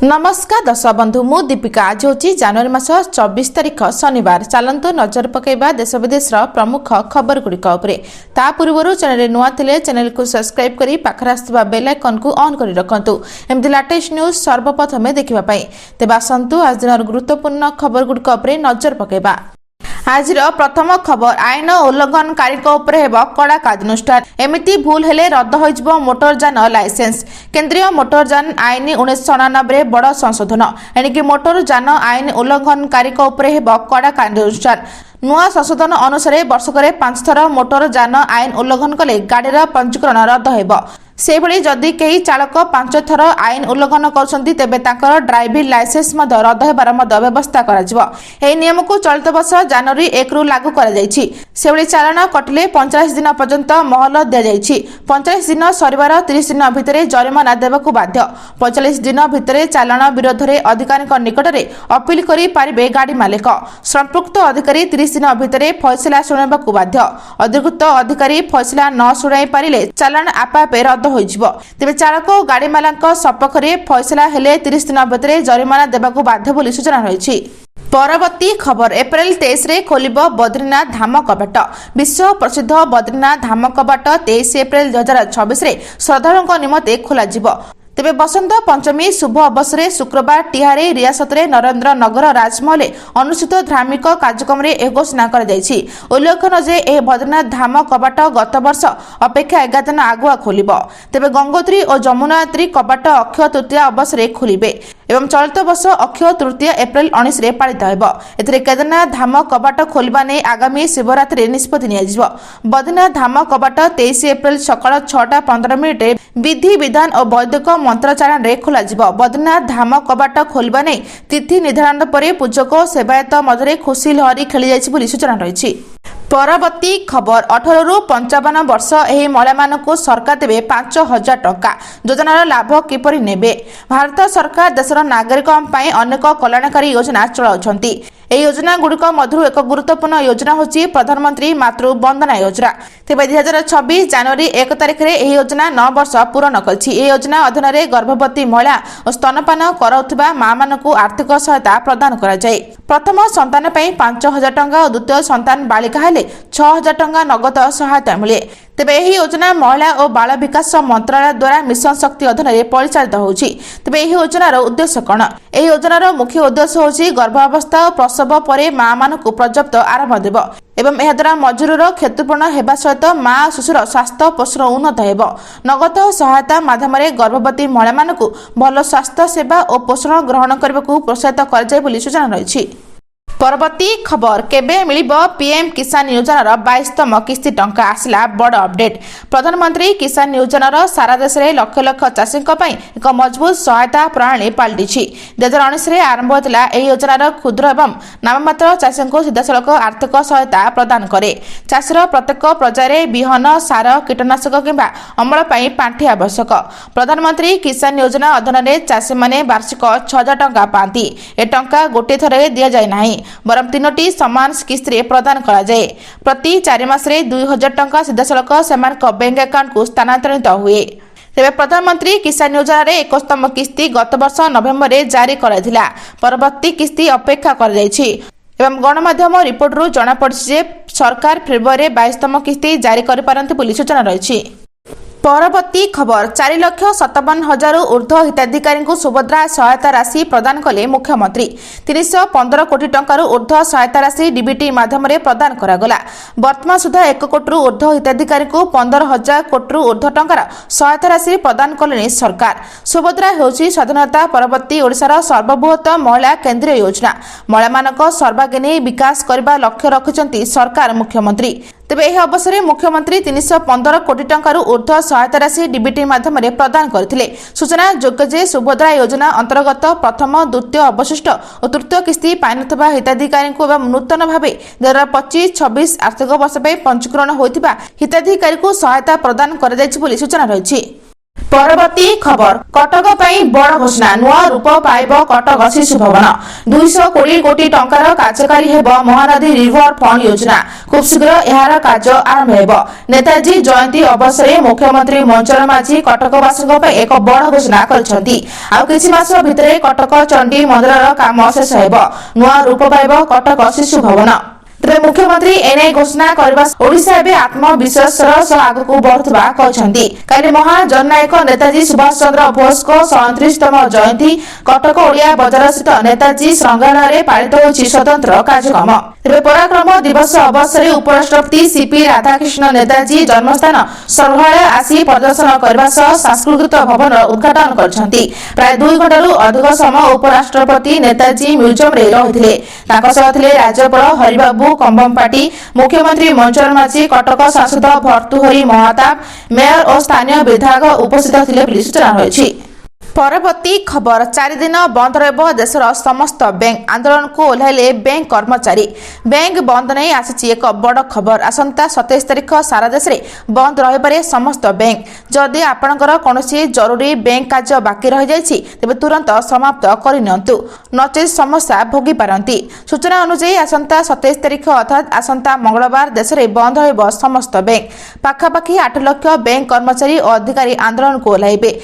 नमस्कार दर्शक बंधु मु दीपिका आज हूँ जनवरी मास 24 तारिख शनिवार चलतु नजर पकड़ा देश विदेश प्रमुख खबर गुड़िक ता पूर्व चैनल नुआ थे चैनल को सब्सक्राइब कर पाखर आसुवा बेल आइकन को ऑन कर रखु एमती लेटेस्ट न्यूज सर्वप्रथमे देखा तेज आसतु आज दिन गुरुत्वपूर्ण खबर गुड़िक नजर पकड़ा। आज प्रथम खबर आईन उल्लंघनकारी कड़ा कार्यानुष्ठान एमिति भूल हेले रद्द हो मोटरयान लाइसेंस। केंद्रीय मोटरयान आईन 1999 बड़ संशोधन एणिकी मोटरयान आईन उल्लंघनकारी कड़ा कार्यानुष्ठान। नुआ संशोधन अनुसार वर्षक 5 थर मोटरयान आईन उल्लंघन कले गाड़ीर पंजीकरण रद्द हो। से भली जदि कई चालक 5 थर आईन उल्लंघन करछंती तेबे ताकर ड्राइविंग लाइसेंस मध्य रद्द हेबार मध्य व्यवस्था कराजिबो। एही नियम को चलित वर्ष जनवरी 1 रु लागू करा जायछि। से भली चालान कटिले 45 दिन पर्यंत महल दिया जायछि। 45 दिन सरिवार 30 दिन भितरे जरिमाना देबाकू बाध्य। 45 दिन भितरे चालान विरोध रे अधिकारीक निकटरे अपील करि पारिबे गाड़ी मालिक। संपुक्त अधिकारी 30 दिन भितरे फैसला सुनाइबाकू बाध्य। अधिकृत अधिकारी फैसला न सुनाई पारिले चालान आपे रद्द तेज चालक और गाड़ी मालिक सपक्ष में फैसला हेले 30 दिन भितर जरिमाना देवाक बाध्य बोली सूचना रही। परवर्ती खबर एप्रिल 23 रे खोलिब बद्रीनाथ धाम कबाट। विश्व प्रसिद्ध बद्रीनाथ धाम कबाट 23 एप्रिल 2026 रे श्रद्धालुओं निमते खोल तेबे बसंत पंचमी शुभ अवसर शुक्रवार टिहारे रियासत रे नरेंद्र नगर राजमहल अनुष्ठित धार्मिक कार्यक्रम रे घोषणा कर जायछि। उल्लेखन जे ए बद्रीनाथ धाम कबाट गत वर्ष अपेक्षा 11 दिन आगुआ खोलिबो। तेबे गंगोत्री और जमुनात्री कबाट अक्षय तृतीया अवसर खोलिबे एवं चलित वर्ष अक्षय तृतीया एप्रिल 19 रे पालित हेबो। एथिरे केदारनाथ धाम कबाट खोलिबा नै आगामी शिवरात्रि निष्पत्ति नियाजिबो। बद्रीनाथ धाम कबाट 23 एप्रिल सकाळ 6:15 रे विधि विधान और वैदिक मंत्रोच्चारण रे खोला जिवो। बद्रीनाथ धाम कबाट खोलिबा नै तिथि निर्धारण पर पूजक और सेवायत मध्य खुशी लहरी खेली जायछि बोली सूचना रही। परवर्ती खबर 18 रु 55 वर्ष एही महिला मानकु सरकार देबे 5000 टका। योजनार लाभ किपरि नेबे? भारत सरकार देशर नागरिकों पई अनेक कल्याणकारी योजना चलाउछंती। এই योजना गुड़िक मध्य एक गुरुत्वपूर्ण योजना होची प्रधानमंत्री मातृ वंदना योजना। तेबे 2026 जनवरी 1 तारिख रे एही योजना 9 वर्ष पूर्ण करछि। ए योजना अधीन रे गर्भवती महिला और स्तनपान कराउथिबा मां मानकु आर्थिक सहायता प्रदान करा जाय। प्रथम संतान पई 5000 टंका और द्वितीय संतान बालिका हेले 6000 टंका नगद सहायता मिले। तेबे एही योजना महिला और बाल विकास मंत्रालय द्वारा मिशन शक्ति अधीन रे परिचालित होउछि। तेबे एही योजनार उद्देश्य कोन? एही योजनार मुख्य उद्देश्य होउछि गर्भावस्था और प्रसव परे मां मानकु पर्याप्त आराम देबो एवं एहा द्वारा मजूरर क्षतिपूर्ण हेबा सहित मां शिशुर स्वास्थ्य पोषण उन्नत हेबो। नगद सहायता माध्यम गर्भवती महिला मानकु भल स्वास्थ्य सेवा और पोषण ग्रहण करबाकू प्रोत्साहित कर जाय बोली सूचना रही। परवर्ती खबर केबे मिलिबो पीएम किसान योजनार 22तम किस्ती टंका आसला बड़ अपडेट। प्रधानमंत्री किसान योजनार सारा देश में लक्ष लक्ष चाषी एक मजबूत सहायता प्रणाली पलटिछि। 2019 रे आरंभ होता यह योजनार क्षुद्र एवं नाममात्र चाषी को सीधासलख आर्थिक सहायता प्रदान करे। चाषीर प्रत्येक पर्यायर बिहन सार कीटनाशक किंबा अमल पाई पांठि आवश्यक। प्रधानमंत्री किसान योजना अधीन चाषी माने वार्षिक 6000 टंका पाती। ए टंका गोटे थरे दिया जाय नाही बरम 3टी समान किस्ती प्रदान करा जाए। प्रति 4 मास 2000 टंका सीधासलख सेमानक बैंक अकाउंट को स्थानांतरित हुए। तेबे प्रधानमंत्री किसान योजना रे 21तम किस्ती गत वर्ष नवेम्बर रे जारी कराइथिला। परवर्ती किस्ती अपेक्षा कर जायछि एवं गणमाध्यम रिपोर्ट रु जना पड़छि जे सरकार फेब्रुआरी 22तम किस्ती जारी करि पारंती बोली सूचना रही। परवर्ती खबर 4,57,000 ऊर्ध्व हिताधिकारी को सुभद्रा सहायता राशि प्रदान कले मुख्यमंत्री। 315 कोटी टंकार ऊर्ध्व सहायता राशि डीबीटी माध्यम प्रदान करागला। वर्तमान सुधा 1 कोटी ऊर्ध्व हिताधिकारी को 15,000 कोटी ऊर्ध्व टंकार सहायता राशि प्रदान कले सरकार। सुभद्रा होची स्वाधीनता परवर्ती ओडिशार सर्वबृहत महिला केंद्रीय योजना। महिला मानक सर्वांगीन विकास करने लक्ष्य रखिछंती सरकार मुख्यमंत्री। तेबे एही अवसर में मुख्यमंत्री 315 कोटी टंकार ऊर्ध्व सहायता राशि डीबीटी माध्यम प्रदान करथिले। सूचना योग्य जे सुभद्रा योजना अंतर्गत प्रथम द्वितीय अवशिष्ट और तृतीय किस्ती पाइनथबा हिताधिकारी को एवं नूतन भाव 2025-26 आर्थिक वर्ष पंजीकरण होइथिबा हिताधिकारी को सहायता प्रदान कर जायछि बोली सूचना रही। परवर्ती खबर कटक ପାଇଁ ବଡ଼ ଘୋଷଣା ନୂଆ ରୂପ ପାଇବ କଟକ ଶିଶୁ ଭବନ 220 କୋଟି ଟଙ୍କାର କାର୍ଯ୍ୟକାରୀ ହେବ ମହାନଦୀ ରିଭର ଫଣ୍ଡ ଯୋଜନା ଖୁବ୍ ଶୀଘ୍ର ଏହାର କାର୍ଯ୍ୟ ଆରମ୍ଭ ହେବ ନେତାଜୀ ଜୟନ୍ତୀ ଅବସରରେ ମୁଖ୍ୟମନ୍ତ୍ରୀ ମଞ୍ଚର ମାଝୀ କଟକବାସୀଙ୍କ ପାଇଁ ଏକ ବଡ଼ ଘୋଷଣା କରିଛନ୍ତି ଆଉ କିଛି ମାସ ଭିତରେ କଟକ ଚଣ୍ଡୀ ମନ୍ଦିରର କାମ ଶେଷ ହେବ ନୂଆ ରୂପ ପାଇବ କଟକ ଶିଶୁ ଭବନ ତେବେ ମୁଖ୍ୟମନ୍ତ୍ରୀ ଏନେ ଘୋଷଣା କରିବା ଓଡ଼ିଶା ଏବେ ଆତ୍ମବିଶ୍ୱାସର ସହ ଆଗକୁ ବଢୁଥିବା କହିଛନ୍ତି କାଲି ମହାନ ଜନନାୟକ ନେତାଜୀ ସୁଭାଷ ଚନ୍ଦ୍ର ବୋଷଙ୍କ 37ତମ ଜୟନ୍ତୀ କଟକ ଓଡ଼ିଆ ବଜାରସ୍ଥିତ ନେତାଜୀ ସଂଗ୍ରହାଳୟରେ ପାଳିତ ହୋଇଛି ସ୍ୱତନ୍ତ୍ର କାର୍ଯ୍ୟକ୍ରମ ତେବେ ପରାକ୍ରମ ଦିବସ ଅବସରରେ ଉପରାଷ୍ଟ୍ରପତି ସିପି ରାଧାକୃଷ୍ଣ ନେତାଜୀ ଜନ୍ମସ୍ଥାନ ସଂଗ୍ରହାଳୟ ଆସି ପରିଦର୍ଶନ କରିବା ସହ ସାଂସ୍କୃତିକ ଭବନର ଉଦ୍ଘାଟନ କରିଛନ୍ତି ପ୍ରାୟ 2 ଘଣ୍ଟାରୁ ଅଧିକ ସମୟ ଉପରାଷ୍ଟ୍ରପତି ନେତାଜୀ ମ୍ୟୁଜିୟମରେ ରହିଥିଲେ ତାଙ୍କ ସହ ଥିଲେ ରାଜ୍ୟପାଳ ହରିବାବୁ କମ୍ବମପାଟି ମୁଖ୍ୟମନ୍ତ୍ରୀ ମଞ୍ଚର ମାଝୀ କଟକ ସାଂସଦ ଭର୍ତ୍ତୃହରି ମହାତାବ ମେୟର ଓ ସ୍ଥାନୀୟ ବିଧାୟକ ଉପସ୍ଥିତ ଥିଲେ ବୋଲି ସୂଚନା ରହିଛି परवर्ती खबर 4 दिन बंद रहिब देशर समस्त बैंक आंदोलन को ओह्लाइले बैंक कर्मचारी बैंक बंद नहीं आसी एक बड़ खबर आसंता 27 तारिख सारा देश में बंद रही समस्त बैंक जदि आपणकर कौनसी जरूरी बैंक कार्य बाकी रही जाइछि तेबे तुरंत समाप्त करनियंतु नचेत समस्या भोगी पारंती सूचना अनुसार आसंता 27 तारिख अर्थात आसंता मंगलवार देश में बंद रहिब समस्त बैंक पाखापाखि 8 लाख बैंक कर्मचारी और अधिकारी आंदोलन को ओह्लाइबे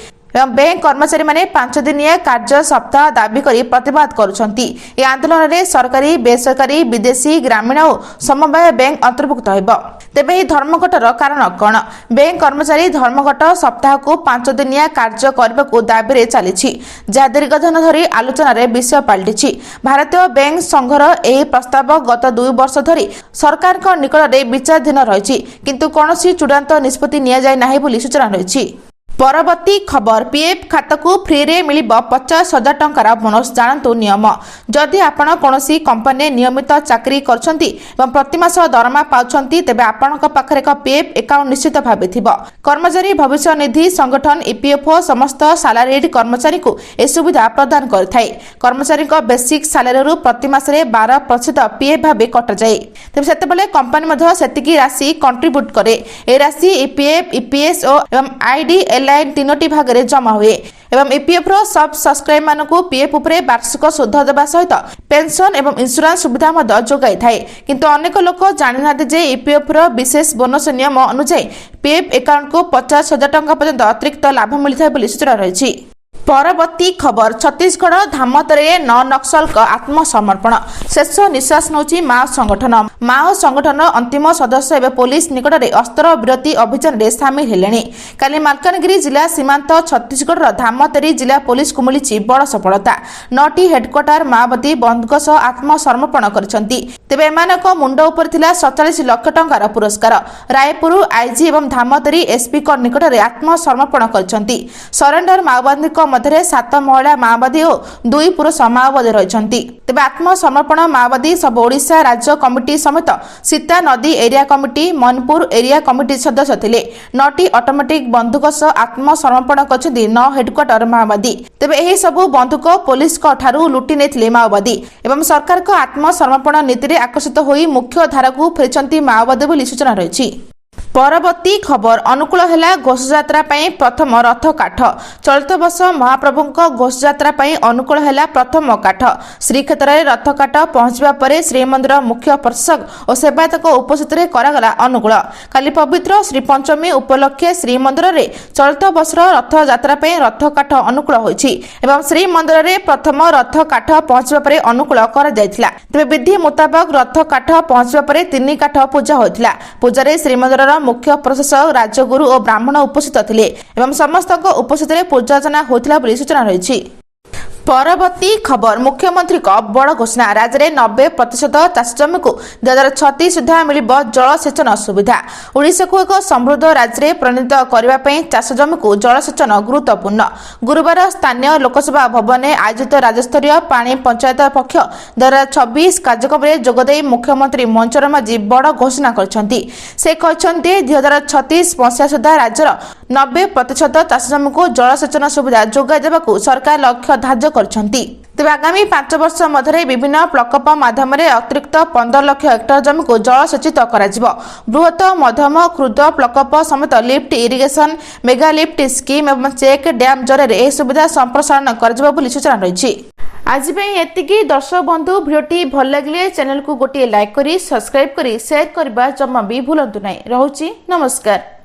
बैंक कर्मचारी माने 5 दिनिया कार्य सप्ताह दाबी करी प्रतिवाद करुछंती ए आंदोलन रे सरकारी बेसरकारी विदेशी ग्रामीण और समवाय बैंक अंतर्भुक्त होइबो तेबे ही धर्मघटर कारण कोन बैंक कर्मचारी धर्मघट सप्ताह को 5 दिनिया कार्य करबा को दाबी रे चलीछि जा दीर्घदिन धरी आलोचना रे विषय पलटिछि भारतीय बैंक संघर एही प्रस्ताव गत 2 वर्ष धरी सरकार को निकट रे विचाराधीन रहिछि किंतु कोनोसी चूड़ांत निष्पत्ति निया जाय नाही बोली सूचना रहिछि परवर्ती खबर पीएफ खाता को फ्री रे मिलिबो 50,000 टंकार बोनस जानतु नियम जदि आपण कोनोसी कंपनी नियमित चाकरी करछंती एवं प्रति मास दरमा पाउछंती तेबे आपणक पाखरे एक पीएफ अकाउंट निश्चित भाबे थिबो कर्मचारी भविष्य निधि संगठन ईपीएफओ समस्त सैलरीड कर्मचारी को ए सुविधा प्रदान करथाय कर्मचारी को बेसिक सैलरी रु प्रति मास रे 12% पीएफ भाबे कट जाय तेबे सेतेबेले कंपनी मध्ये सेतिकी राशि कंट्रीब्यूट करे ए राशि ईपीएफ ईपीएसओ एवं आईडीएल लाइन 3टी भाग रे जमा हुए एवं ईपीएफ रो सब सब्सक्राइब मानक पीएफ उपरे वार्षिक सुध देबा सहित पेंशन एवं इंश्योरेंस सुविधा मध्ये जोगाई थाए किंतु अनेक लोक जानि नाते जे ईपीएफ रो विशेष बोनस नियम अनुसार पीएफ अकाउंट को 50,000 टंका पर्यंत अतिरिक्त लाभ मिलिथाय बोली सूचना रहिछि परवर्ती खबर छत्तीसगढ़ धामतरे 9 नक्सल का आत्मसमर्पण शेष निश्वास नौची माओ संगठन अंतिम सदस्य एवं पुलिस निकट में अस्त्र विरति अभियान में सामिल हेलेनी काली मालकानगिरी जिला सीमांत छत्तीसगढ़ धामतरी जिला पुलिस को मिली बड़ सफलता 9टी हेडक्वार्टर माओवादी बंधुक सह आत्मसमर्पण करछंती तेबे एमानक मुंड उपर थिला 47 लाख टंकार पुरस्कार रायपुर आईजी एवं धामतरी एसपी को निकट में आत्मसमर्पण करछंती सरेंडर माओवादी मध्य 7 महिला माओवादी और 2 पुरुष माओवादी रही तेबे आत्मसमर्पण माओवादी सब ओडिशा राज्य कमिटी समेत सीता नदी area committee Manpur area committee सदस्य थिले 9टी ऑटोमेटिक बंदूक सह आत्मसमर्पण करछथि 9 हेडक्वार्टर माओवादी तेबे एही सब बंदूक पुलिस को ठारू लुटी नेथिले माओवादी एवं सरकार को आत्मसमर्पण नीति रे आकर्षित होई मुख्य धारा को फेरिछंती माओवादी बोली सूचना रहिछि परवर्ती खबर अनुकूल है घोषयात्रा प्रथम रथ काठ चलित वर्ष महाप्रभु घोषयात्रा अनुकूल है प्रथम काठ श्रीक्षेत्र में रथ काठ पहुंचा पर श्रीमंदिर मुख्य प्रशासक और सेवायत उपस्थित करागला अनुकूल काली पवित्र श्रीपंचमी उपलक्षे श्रीमंदिर में चलित वर्ष रथ यात्रा रथ काठ अनुकूल होइछि एवं श्रीमंदिर में प्रथम रथ काठ पहुंचा पर अनुकूल तेज विधि मुताबक रथ काठ पहुंचा पर 3 काठ पूजा होता पूजा श्रीमंदिर मुख्य प्रशासक राजगुरु और ब्राह्मण उपस्थित थिले एवं समस्त उपस्थित पूजा अर्चना होता सूचना रही परवर्ती खबर मुख्यमंत्री को बड़ घोषणा राज्य में 90% चाष जमी को 2036 सुधा मिल जलसेचन सुविधा ओडिशा को एक समृद्ध राज्य में परिणत करने चाष जमी को जलसेचन गुरुत्वपूर्ण गुरुवार स्थानीय लोकसभा भवन में आयोजित राज्यस्तरीय पानी पंचायत पक्ष 2026 कार्यक्रम में जोगदे मुख्यमंत्री मंचर माझी बड़ घोषणा करछंती से कहछंती 2036 मसीहा सुधा राज्यर 90% चाष जमी को जलसेचन सुविधा जोगाई देबाकू सरकार लक्ष्य धार्य करछंती तेज आगामी 5 वर्ष मध्य विभिन्न प्रकल्प माध्यम अतिरिक्त 15 लाख हेक्टर जमी को जलसेचित कर बृहत मध्यम क्षुद्र प्रकल्प समेत lift irrigation mega lift scheme और चेक डैम जरिए यह सुविधा संप्रसारण कर सूचना रही। आज एतिकी दर्शक बंधु भिडियोटी भल लगे चैनल को गोटे लाइक करी सब्सक्राइब करी शेयर करने जमा भी भूलु ना। रहुछि नमस्कार।